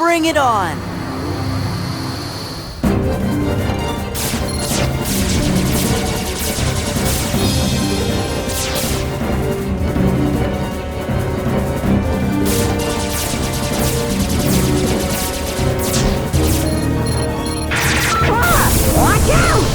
Bring it on! Watch out!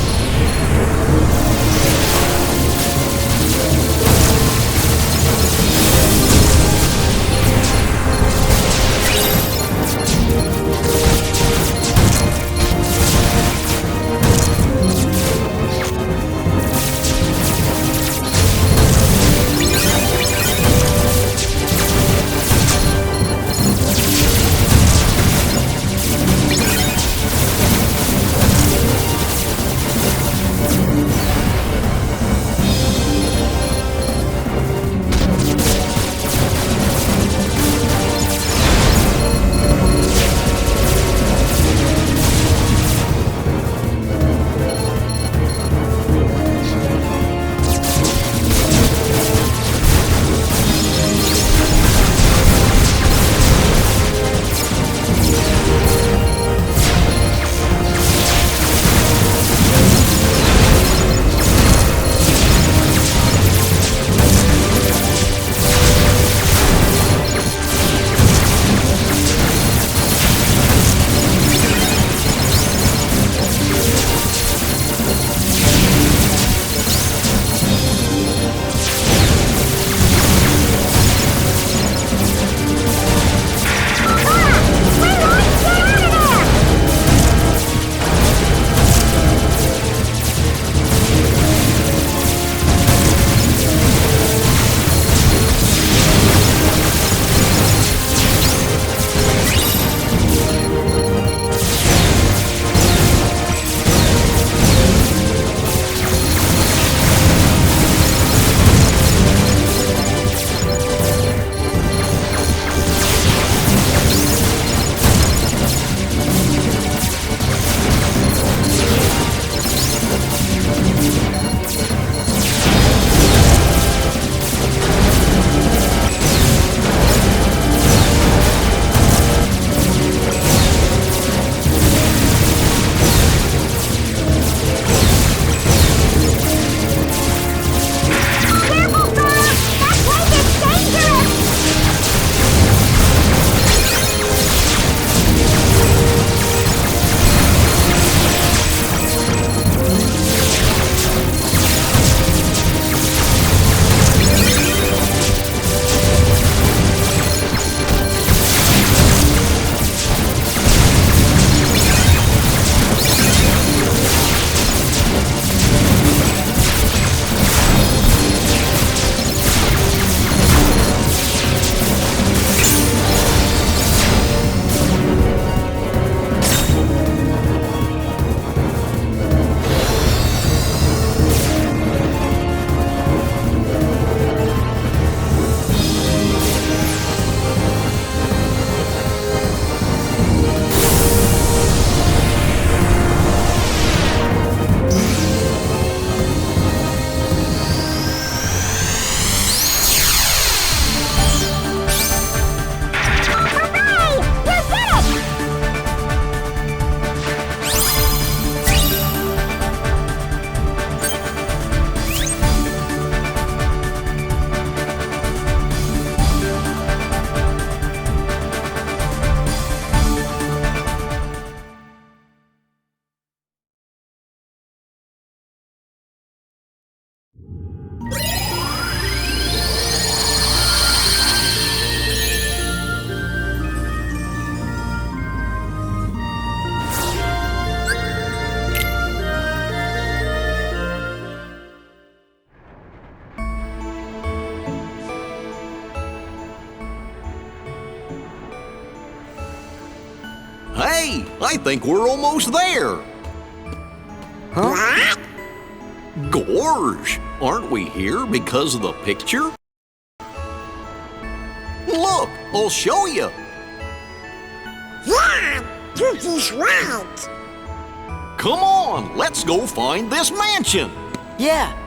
Hey, I think we're almost there. What? Gorge, aren't we here because of the picture? Look, I'll show you. Yeah, Goofy's right. Come on, let's go find this mansion. Yeah.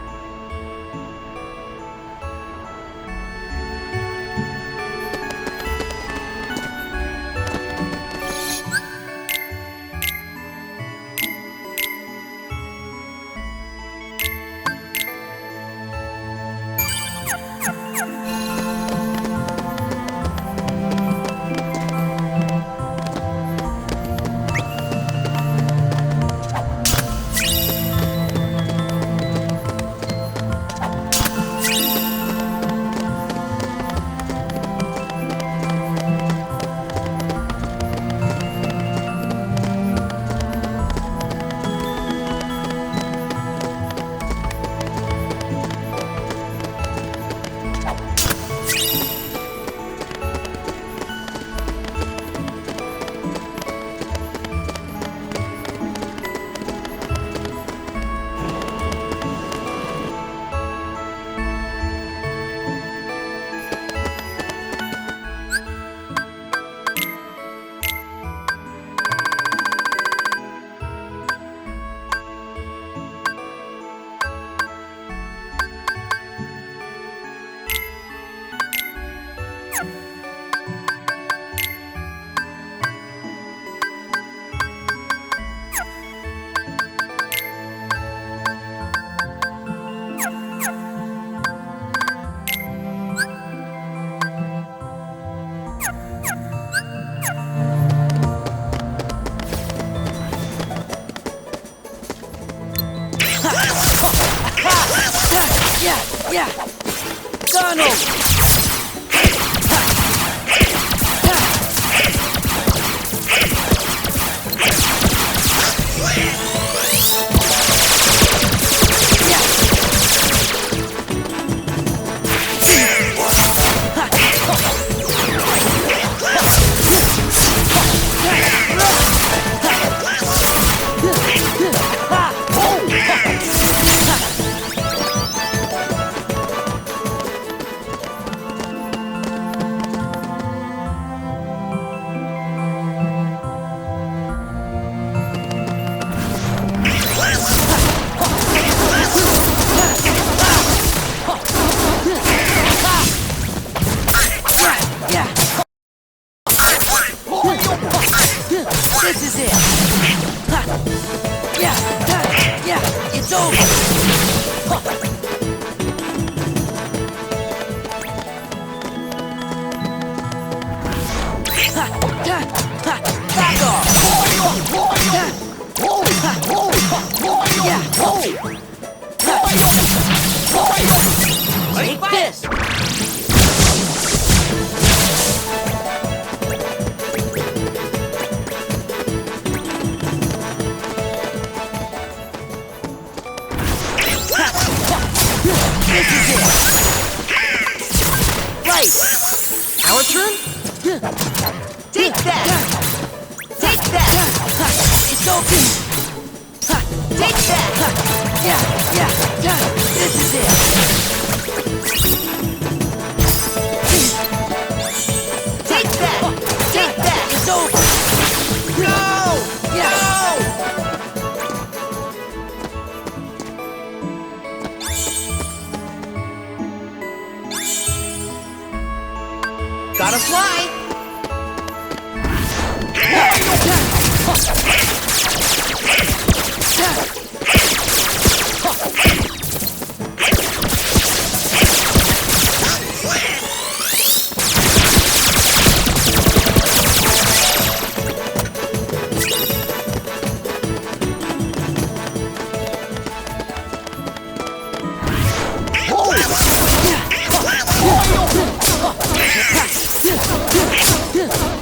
Yeah. Donald. This is it. Yeah, it's over. Back off. Take this. This is it. Right. Our turn? Take that. Take that. It's okay. Take that. Yeah. This is it. Take that. Take that. It's over. No. No. Gotta fly!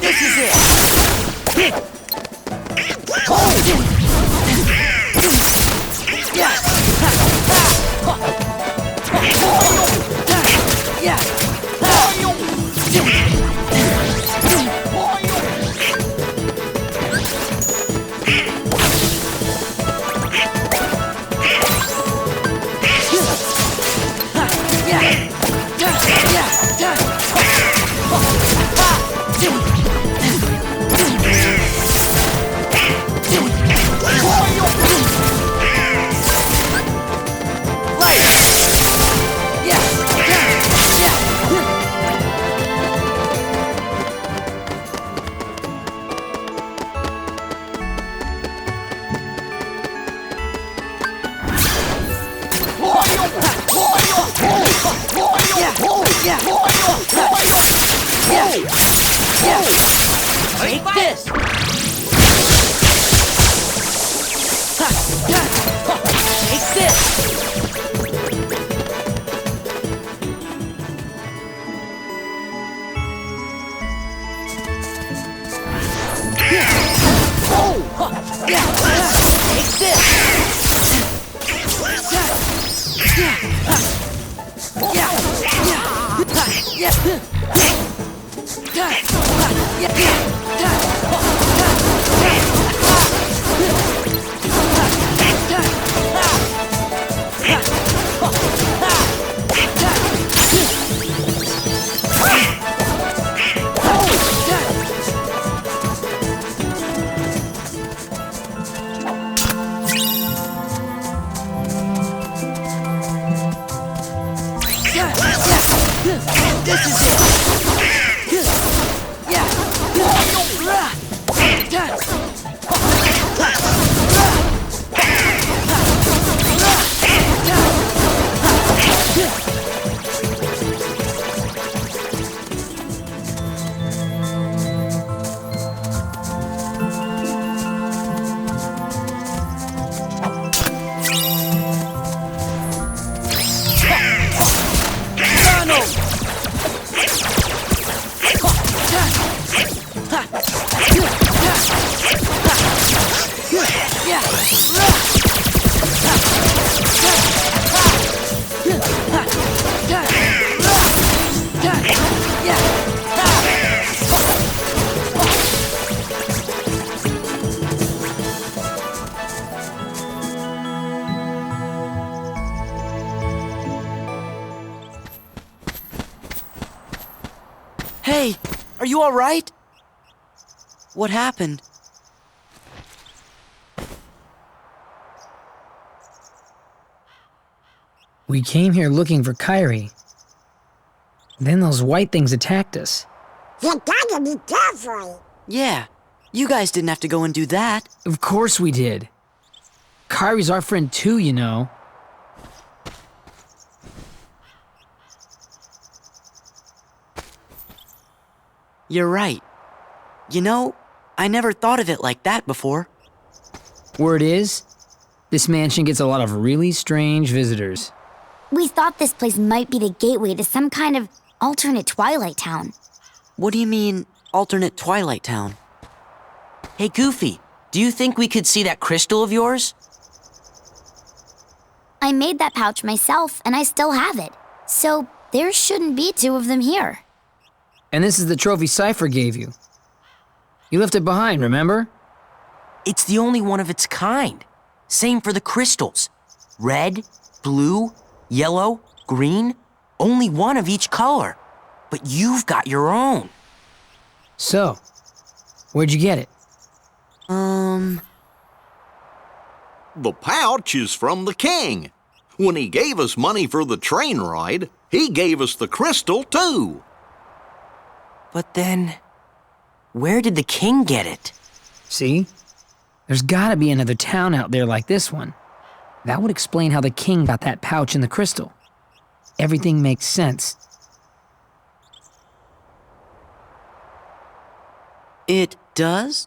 This is it. Take this! Take this! Take this! This is it. Hey, are you all right? What happened? We came here looking for Kyrie. Then those white things attacked us. You gotta be careful. Yeah, you guys didn't have to go and do that. Of course we did. Kyrie's our friend too, you know. You're right. You know, I never thought of it like that before. Word is, this mansion gets a lot of really strange visitors. We thought this place might be the gateway to some kind of alternate Twilight town. What do you mean, alternate Twilight town? Hey, Goofy, do you think we could see that crystal of yours? I made that pouch myself, and I still have it. So there shouldn't be two of them here. And this is the trophy Cypher gave you. You left it behind, remember? It's the only one of its kind. Same for the crystals. Red, blue, yellow, green. Only one of each color. But you've got your own. So, where'd you get it? The pouch is from the king. When he gave us money for the train ride, he gave us the crystal too. But then, where did the king get it? See? There's gotta be another town out there like this one. That would explain how the king got that pouch and the crystal. Everything makes sense. It does?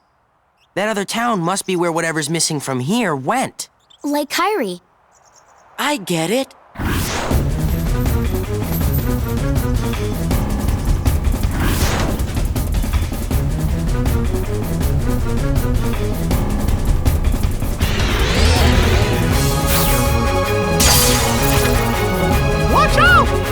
That other town must be where whatever's missing from here went. Like Kyrie. I get it. Watch out!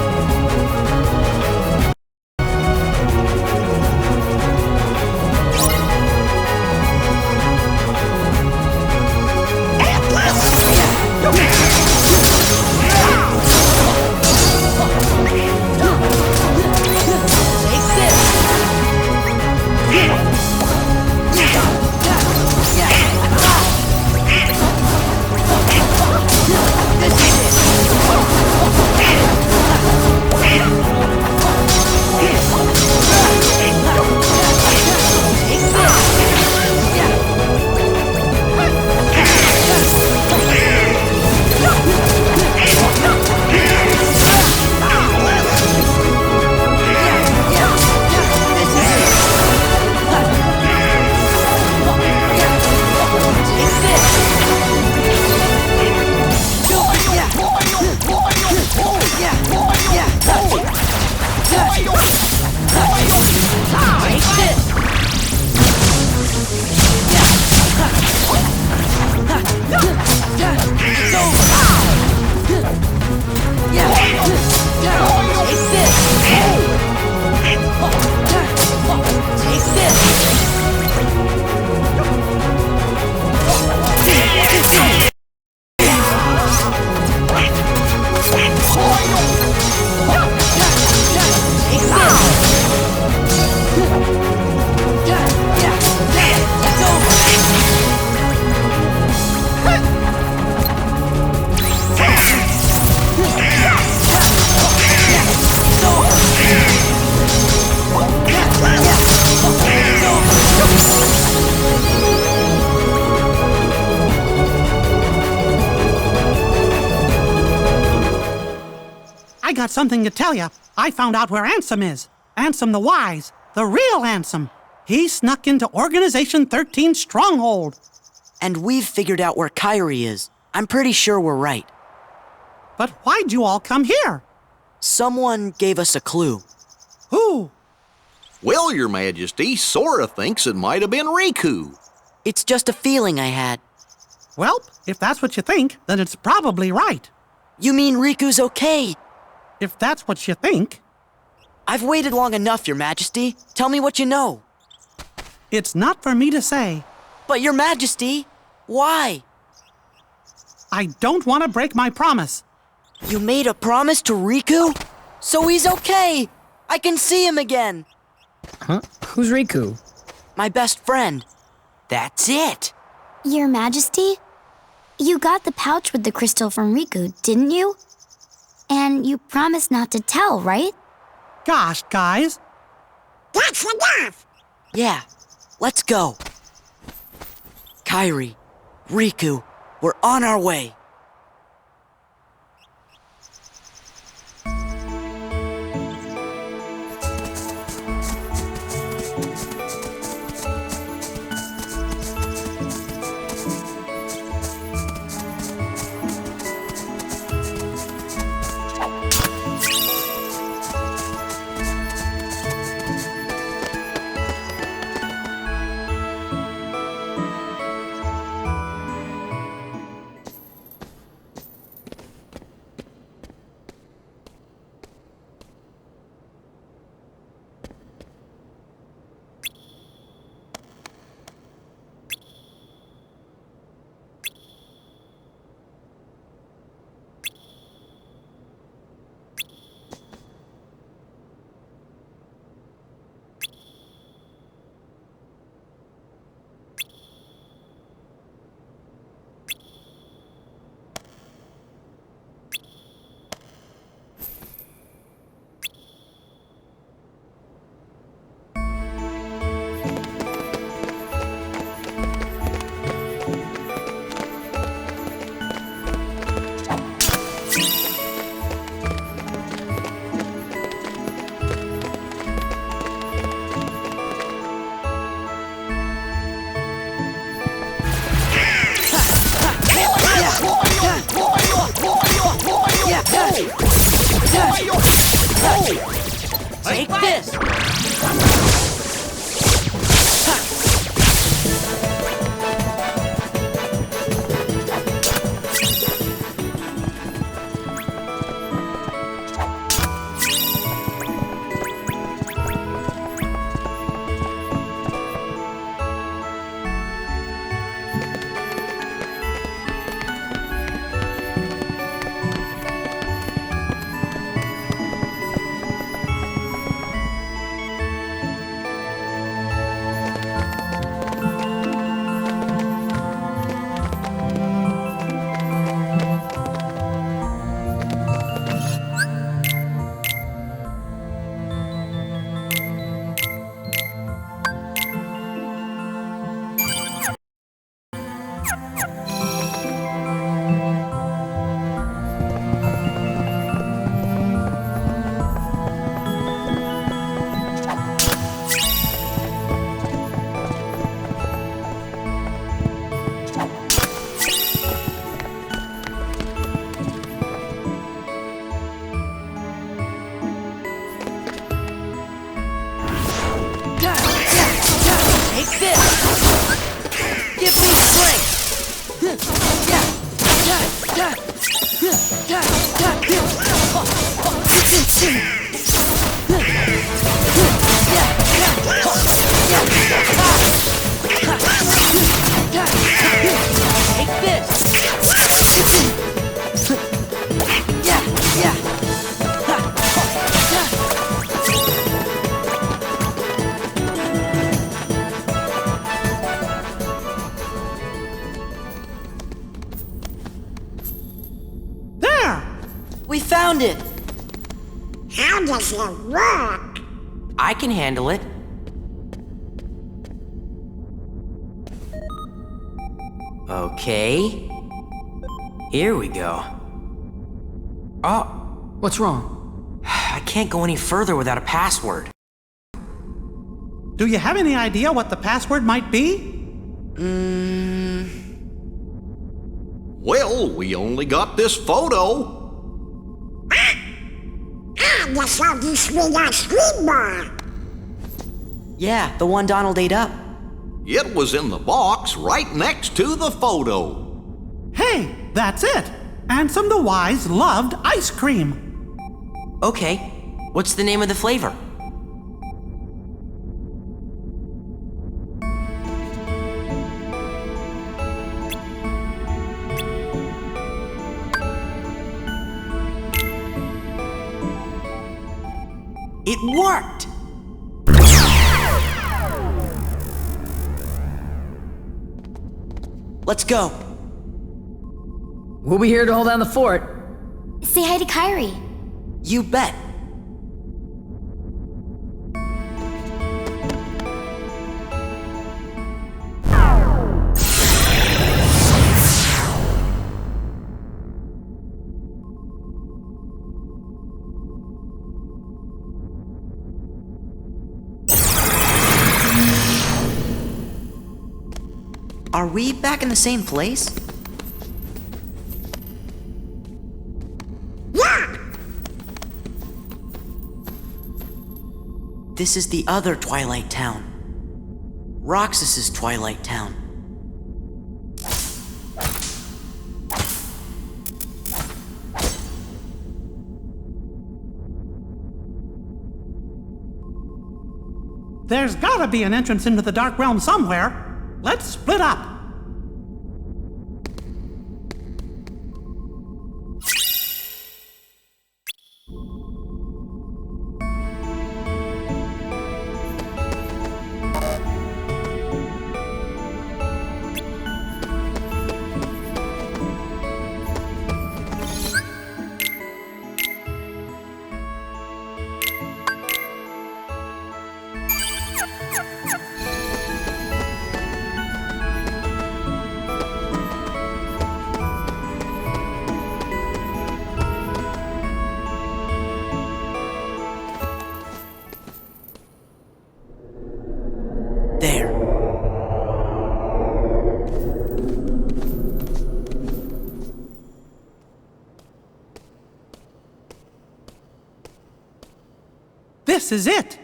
I got something to tell you. I found out where Ansem is. Ansem the Wise, the real Ansem. He snuck into Organization 13's stronghold. And we've figured out where Kyrie is. I'm pretty sure we're right. But why'd you all come here? Someone gave us a clue. Who? Well, Your Majesty, Sora thinks it might have been Riku. It's just a feeling I had. Well, if that's what you think, then it's probably right. You mean Riku's okay? If that's what you think, I've waited long enough, Your Majesty. Tell me what you know. it's not for me to say. But Your Majesty, why? I don't want to break my promise. You made a promise to Riku? So he's okay! I can see him again! Huh? Who's Riku? My best friend. That's it. Your Majesty? You got the pouch with the crystal from Riku, didn't you? And you promised not to tell, right? Gosh, guys. That's enough. Yeah, let's go. Kairi, Riku, we're on our way. Take this! Take this! Give me strength! Take this! There! We found it! How does it work? I can handle it. Okay. Here we go. Oh, What's wrong? I can't go any further without a password. Do you have any idea what the password might be? Well, we only got this photo. Ah, the salty sweet ice cream bar. Yeah, the one Donald ate up. It was in the box right next to the photo. Hey, that's it! Ansem the Wise loved ice cream. Okay, what's the name of the flavor? It worked! Let's go. We'll be here to hold down the fort. Say hi to Kyrie. You bet. Are we back in the same place? Yeah! This is the other Twilight Town. Roxas's Twilight Town. There's gotta be an entrance into the Dark Realm somewhere. Let's split up. There. This is it.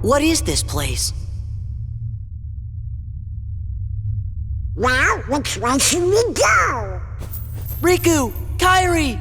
What is this place? Well, which way should we go? Riku! Kyrie!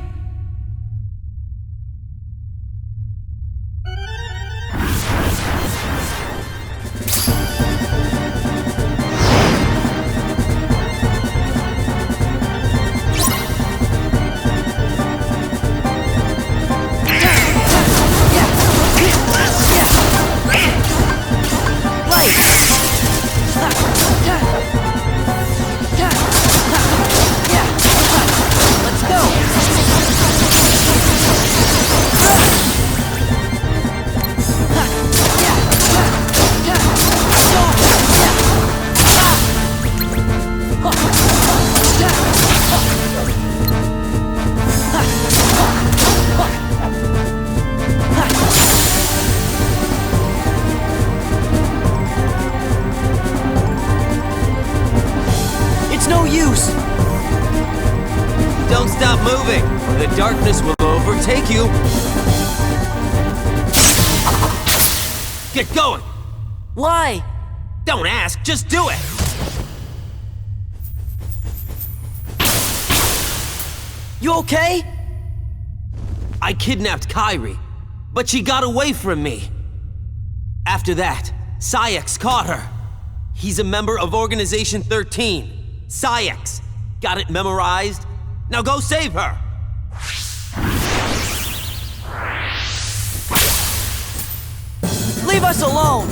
Let's go! It's no use! Don't stop moving, or the darkness will overtake you. Get going! Why? Don't ask, just do it! You okay? I kidnapped Kyrie, but she got away from me. After that, Sayax caught her. He's a member of Organization 13. Sayax. Got it memorized? Now go save her! Leave us alone!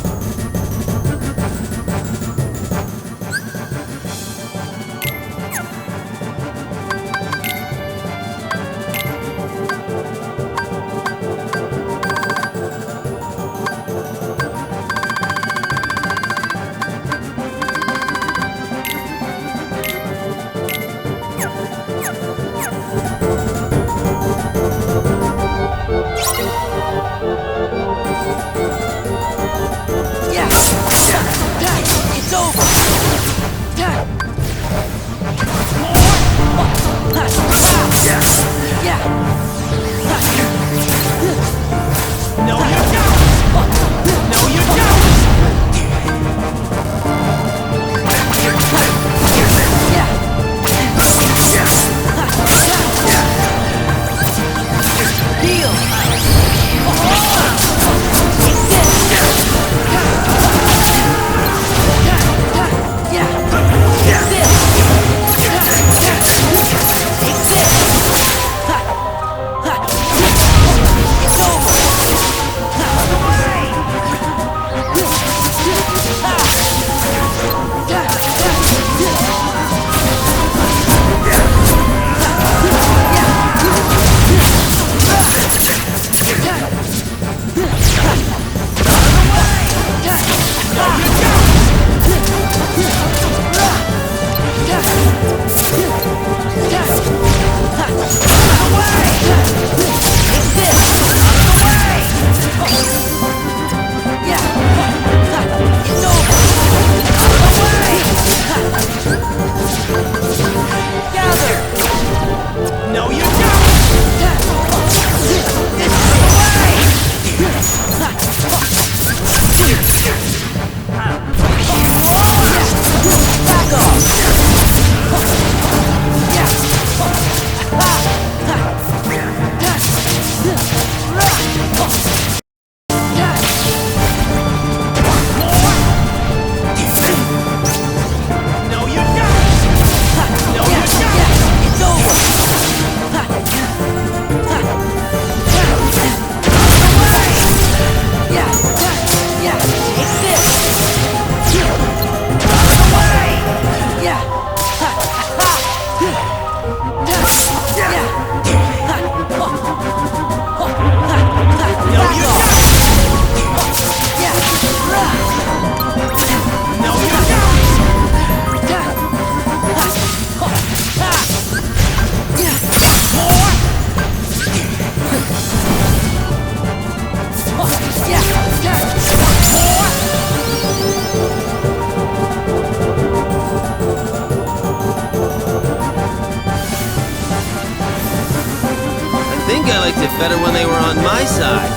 I liked it better when they were on my side.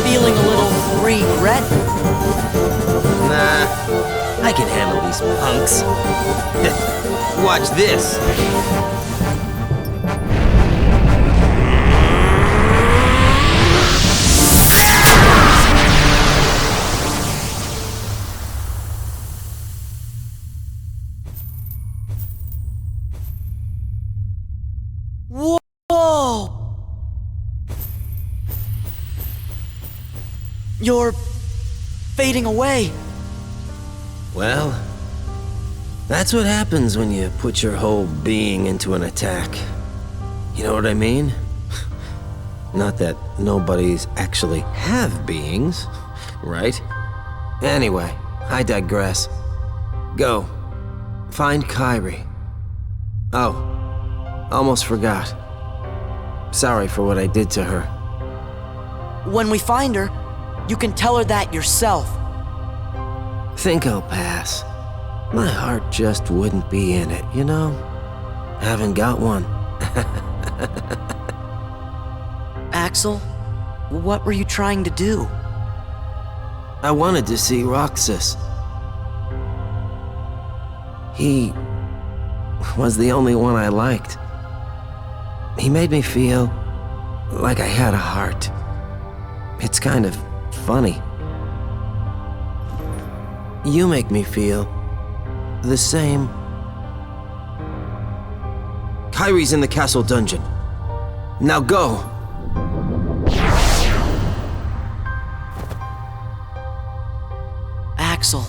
Feeling a little regret? Nah, I can handle these punks. Watch this. Whoa! You're fading away. Well, that's what happens when you put your whole being into an attack. You know what I mean? Not that nobodies actually have beings, right? Anyway, I digress. Go. Find Kyrie. Oh, almost forgot. Sorry for what I did to her. When we find her, you can tell her that yourself. Think I'll pass. My heart just wouldn't be in it, you know? Haven't got one. Axel, what were you trying to do? I wanted to see Roxas. He was the only one I liked. He made me feel like I had a heart. It's kind of funny. You make me feel the same. Kyrie's in the castle dungeon. Now go! Axel.